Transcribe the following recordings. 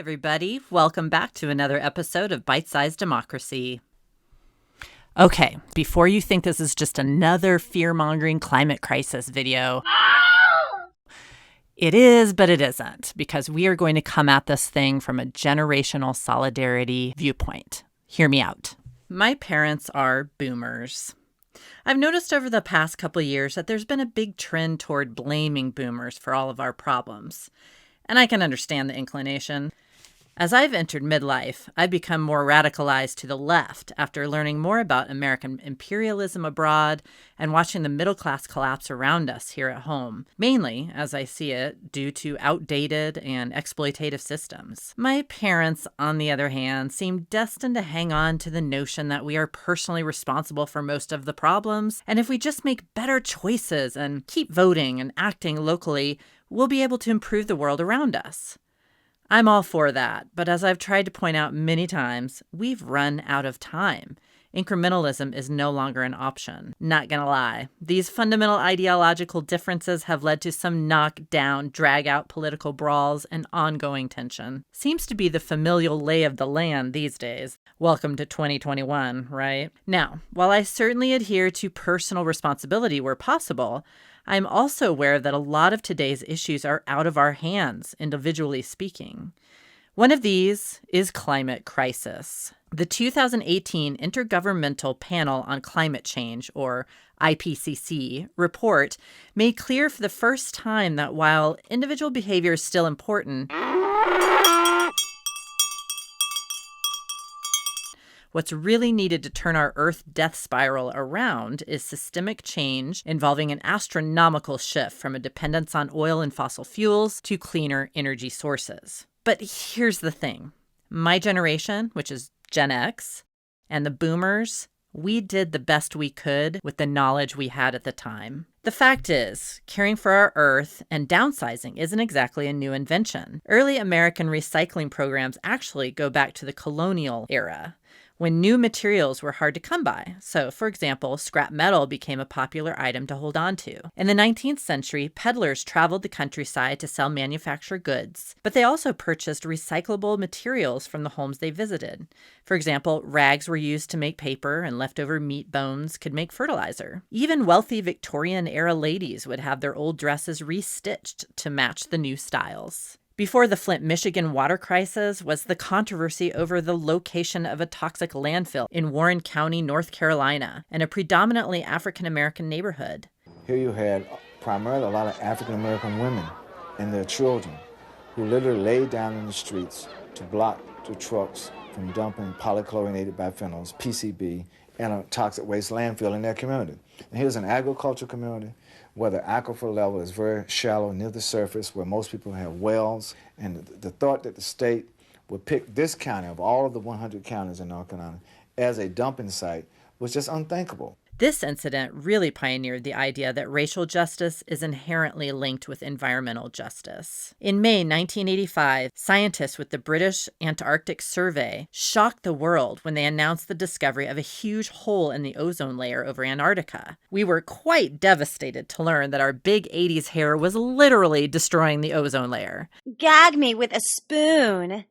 everybody. Welcome back to another episode of Bite-Sized Democracy. Okay, before you think this is just another fear-mongering climate crisis video, it is, but it isn't, because we are going to come at this thing from a generational solidarity viewpoint. Hear me out. My parents are boomers. I've noticed over the past couple of years that there's been a big trend toward blaming boomers for all of our problems. And I can understand the inclination. As I've entered midlife, I've become more radicalized to the left after learning more about American imperialism abroad and watching the middle class collapse around us here at home, mainly, as I see it, due to outdated and exploitative systems. My parents, on the other hand, seem destined to hang on to the notion that we are personally responsible for most of the problems, and if we just make better choices and keep voting and acting locally, we'll be able to improve the world around us. I'm all for that, but as I've tried to point out many times, we've run out of time. Incrementalism is no longer an option. Not gonna lie, these fundamental ideological differences have led to some knock-down, drag-out political brawls and ongoing tension. Seems to be the familial lay of the land these days. Welcome to 2021, right? Now, while I certainly adhere to personal responsibility where possible, I'm also aware that a lot of today's issues are out of our hands, individually speaking. One of these is climate crisis. The 2018 Intergovernmental Panel on Climate Change, or IPCC, report made clear for the first time that while individual behavior is still important, what's really needed to turn our Earth death spiral around is systemic change involving an astronomical shift from a dependence on oil and fossil fuels to cleaner energy sources. But here's the thing. My generation, which is Gen X, and the boomers, we did the best we could with the knowledge we had at the time. The fact is, caring for our Earth and downsizing isn't exactly a new invention. Early American recycling programs actually go back to the colonial era, when new materials were hard to come by. So, for example, scrap metal became a popular item to hold on to. In the 19th century, peddlers traveled the countryside to sell manufactured goods, but they also purchased recyclable materials from the homes they visited. For example, rags were used to make paper, and leftover meat bones could make fertilizer. Even wealthy Victorian-era ladies would have their old dresses restitched to match the new styles. Before the Flint, Michigan water crisis was the controversy over the location of a toxic landfill in Warren County, North Carolina, in a predominantly African-American neighborhood. Here you had primarily a lot of African-American women and their children who literally laid down in the streets to block the trucks from dumping polychlorinated biphenyls, PCB, in a toxic waste landfill in their community. And here's an agricultural community where the aquifer level is very shallow near the surface, where most people have wells, and the thought that the state would pick this county of all of the 100 counties in North Carolina as a dumping site was just unthinkable. This incident really pioneered the idea that racial justice is inherently linked with environmental justice. In May 1985, scientists with the British Antarctic Survey shocked the world when they announced the discovery of a huge hole in the ozone layer over Antarctica. We were quite devastated to learn that our big 80s hair was literally destroying the ozone layer. Gag me with a spoon.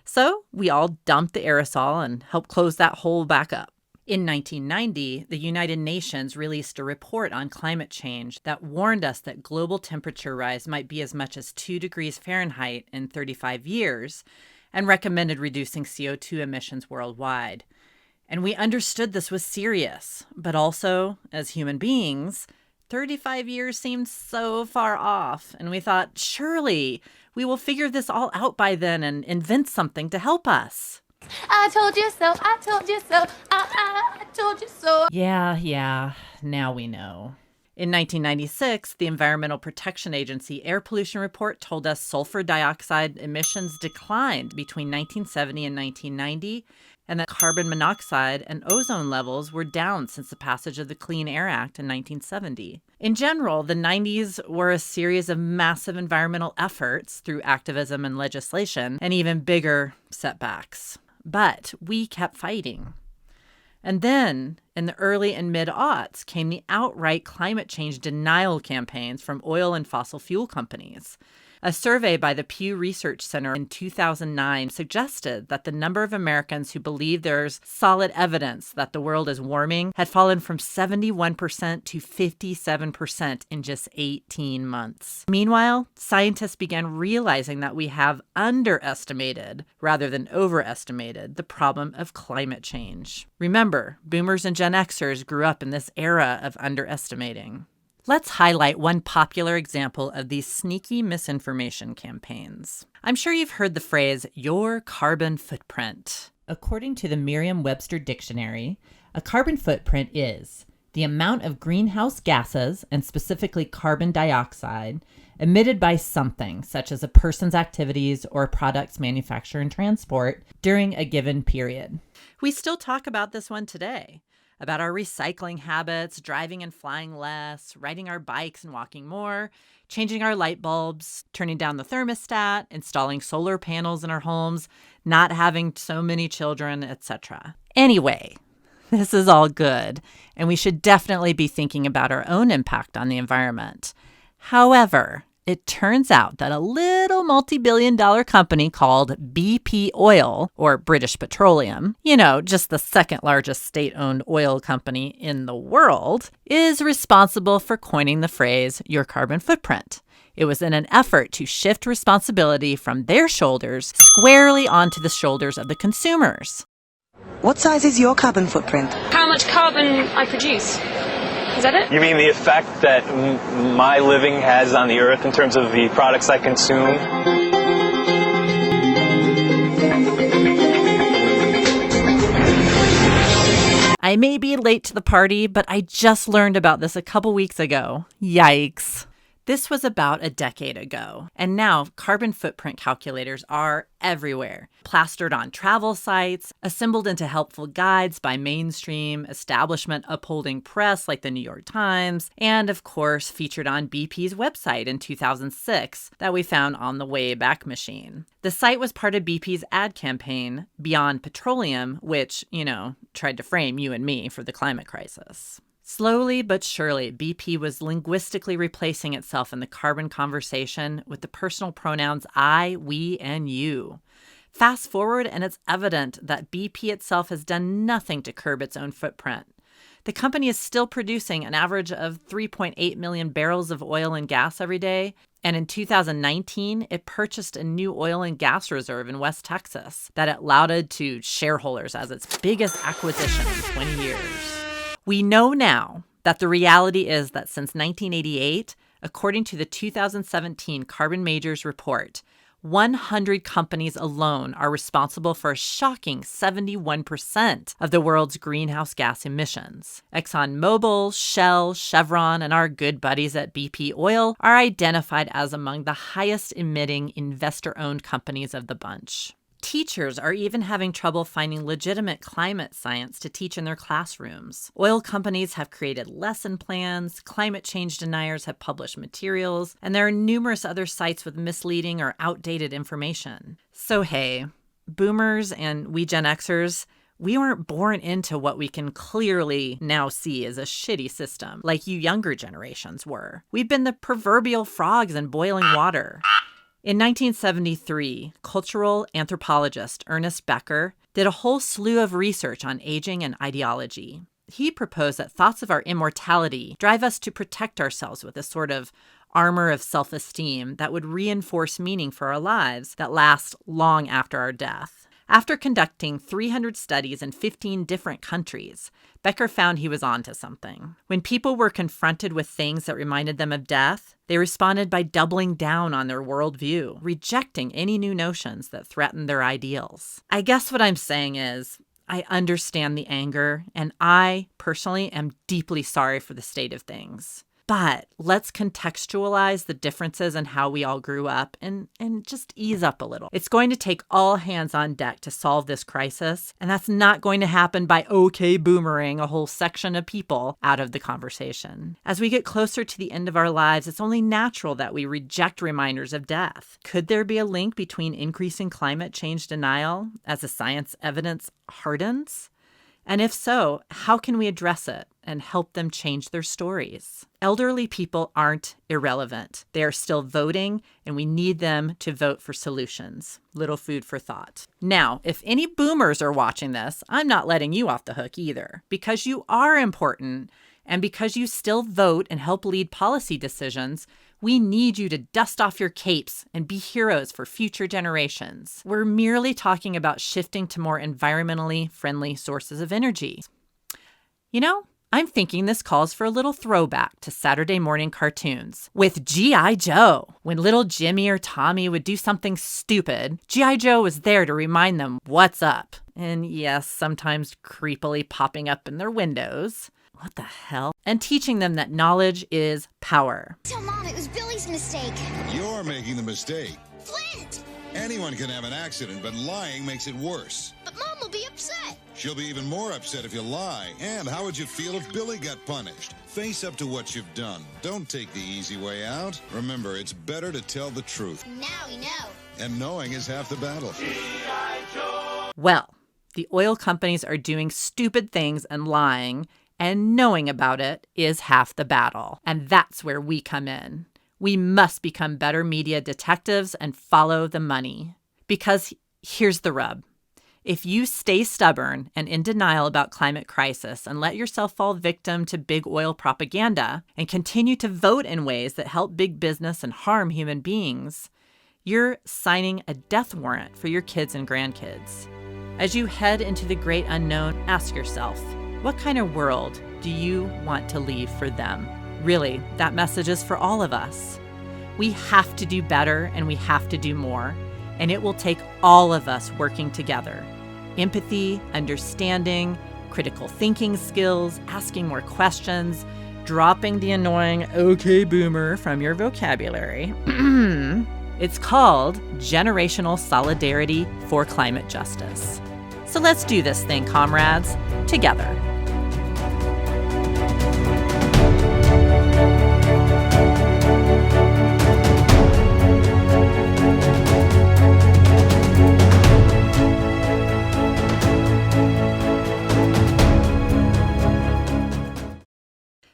So we all dumped the aerosol and helped close that hole back up. In 1990, the United Nations released a report on climate change that warned us that global temperature rise might be as much as 2 degrees Fahrenheit in 35 years and recommended reducing CO2 emissions worldwide. And we understood this was serious, but also, as human beings, 35 years seemed so far off, and we thought, surely we will figure this all out by then and invent something to help us. I told you so, I told you so, I told you so. Yeah, now we know. In 1996, the Environmental Protection Agency Air Pollution Report told us sulfur dioxide emissions declined between 1970 and 1990, and that carbon monoxide and ozone levels were down since the passage of the Clean Air Act in 1970. In general, the 90s were a series of massive environmental efforts through activism and legislation, and even bigger setbacks. But we kept fighting. And then, in the early and mid-aughts, came the outright climate change denial campaigns from oil and fossil fuel companies. A survey by the Pew Research Center in 2009 suggested that the number of Americans who believe there's solid evidence that the world is warming had fallen from 71% to 57% in just 18 months. Meanwhile, scientists began realizing that we have underestimated, rather than overestimated, the problem of climate change. Remember, boomers and Gen Xers grew up in this era of underestimating. Let's highlight one popular example of these sneaky misinformation campaigns. I'm sure you've heard the phrase, your carbon footprint. According to the Merriam-Webster Dictionary, a carbon footprint is the amount of greenhouse gases, and specifically carbon dioxide, emitted by something, such as a person's activities or a product's manufacture and transport, during a given period. We still talk about this one today. About our recycling habits, driving and flying less, riding our bikes and walking more, changing our light bulbs, turning down the thermostat, installing solar panels in our homes, not having so many children, etc. Anyway, this is all good, and we should definitely be thinking about our own impact on the environment. However, it turns out that a little multi-billion-dollar company called BP Oil, or British Petroleum, just the second largest state-owned oil company in the world, is responsible for coining the phrase, your carbon footprint. It was in an effort to shift responsibility from their shoulders squarely onto the shoulders of the consumers. What size is your carbon footprint? How much carbon I produce. Is that it? You mean the effect that my living has on the earth in terms of the products I consume? I may be late to the party, but I just learned about this a couple weeks ago. Yikes. This was about a decade ago, and now carbon footprint calculators are everywhere, plastered on travel sites, assembled into helpful guides by mainstream establishment upholding press like the New York Times, and of course featured on BP's website in 2006 that we found on the Wayback Machine. The site was part of BP's ad campaign, Beyond Petroleum, which, tried to frame you and me for the climate crisis. Slowly but surely, BP was linguistically replacing itself in the carbon conversation with the personal pronouns I, we, and you. Fast forward, and it's evident that BP itself has done nothing to curb its own footprint. The company is still producing an average of 3.8 million barrels of oil and gas every day, and in 2019, it purchased a new oil and gas reserve in West Texas that it lauded to shareholders as its biggest acquisition in 20 years. We know now that the reality is that since 1988, according to the 2017 Carbon Majors report, 100 companies alone are responsible for a shocking 71% of the world's greenhouse gas emissions. ExxonMobil, Shell, Chevron, and our good buddies at BP Oil are identified as among the highest emitting investor-owned companies of the bunch. Teachers are even having trouble finding legitimate climate science to teach in their classrooms. Oil companies have created lesson plans, climate change deniers have published materials, and there are numerous other sites with misleading or outdated information. So hey, boomers and we Gen Xers, we weren't born into what we can clearly now see as a shitty system, like you younger generations were. We've been the proverbial frogs in boiling water. In 1973, cultural anthropologist Ernest Becker did a whole slew of research on aging and ideology. He proposed that thoughts of our immortality drive us to protect ourselves with a sort of armor of self-esteem that would reinforce meaning for our lives that last long after our death. After conducting 300 studies in 15 different countries, Becker found he was onto something. When people were confronted with things that reminded them of death, they responded by doubling down on their worldview, rejecting any new notions that threatened their ideals. I guess what I'm saying is, I understand the anger, and I, personally, am deeply sorry for the state of things. But let's contextualize the differences in how we all grew up and just ease up a little. It's going to take all hands on deck to solve this crisis, and that's not going to happen by boomering a whole section of people out of the conversation. As we get closer to the end of our lives, it's only natural that we reject reminders of death. Could there be a link between increasing climate change denial as the science evidence hardens? And if so, how can we address it, and help them change their stories. Elderly people aren't irrelevant. They are still voting, and we need them to vote for solutions. Little food for thought. Now, if any boomers are watching this, I'm not letting you off the hook either, because you are important, and because you still vote and help lead policy decisions. We need you to dust off your capes and be heroes for future generations. We're merely talking about shifting to more environmentally friendly sources of energy. You know, I'm thinking this calls for a little throwback to Saturday morning cartoons with G.I. Joe. When little Jimmy or Tommy would do something stupid, G.I. Joe was there to remind them what's up. And yes, sometimes creepily popping up in their windows. What the hell? And teaching them that knowledge is power. Tell Mom it was Billy's mistake. You're making the mistake. Flint! Anyone can have an accident, but lying makes it worse. But Mom will be upset. She'll be even more upset if you lie. And how would you feel if Billy got punished? Face up to what you've done. Don't take the easy way out. Remember, it's better to tell the truth. Now we know. And knowing is half the battle. Well, the oil companies are doing stupid things and lying, and knowing about it is half the battle. And that's where we come in. We must become better media detectives and follow the money. Because here's the rub. If you stay stubborn and in denial about climate crisis and let yourself fall victim to big oil propaganda and continue to vote in ways that help big business and harm human beings, you're signing a death warrant for your kids and grandkids. As you head into the great unknown, ask yourself, what kind of world do you want to leave for them? Really, that message is for all of us. We have to do better and we have to do more. And it will take all of us working together. Empathy, understanding, critical thinking skills, asking more questions, dropping the annoying "okay, boomer" from your vocabulary. It's called generational solidarity for climate justice. So let's do this thing, comrades, together.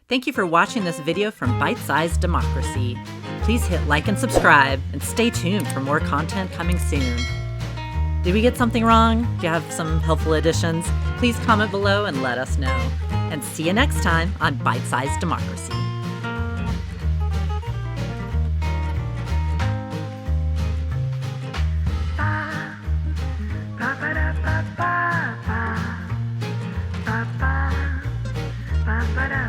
Thank you for watching this video from Bite-Sized Democracy. Please hit like and subscribe, and stay tuned for more content coming soon. Did we get something wrong? Do you have some helpful additions? Please comment below and let us know. And see you next time on Bite-Sized Democracy. Ba-ba-da.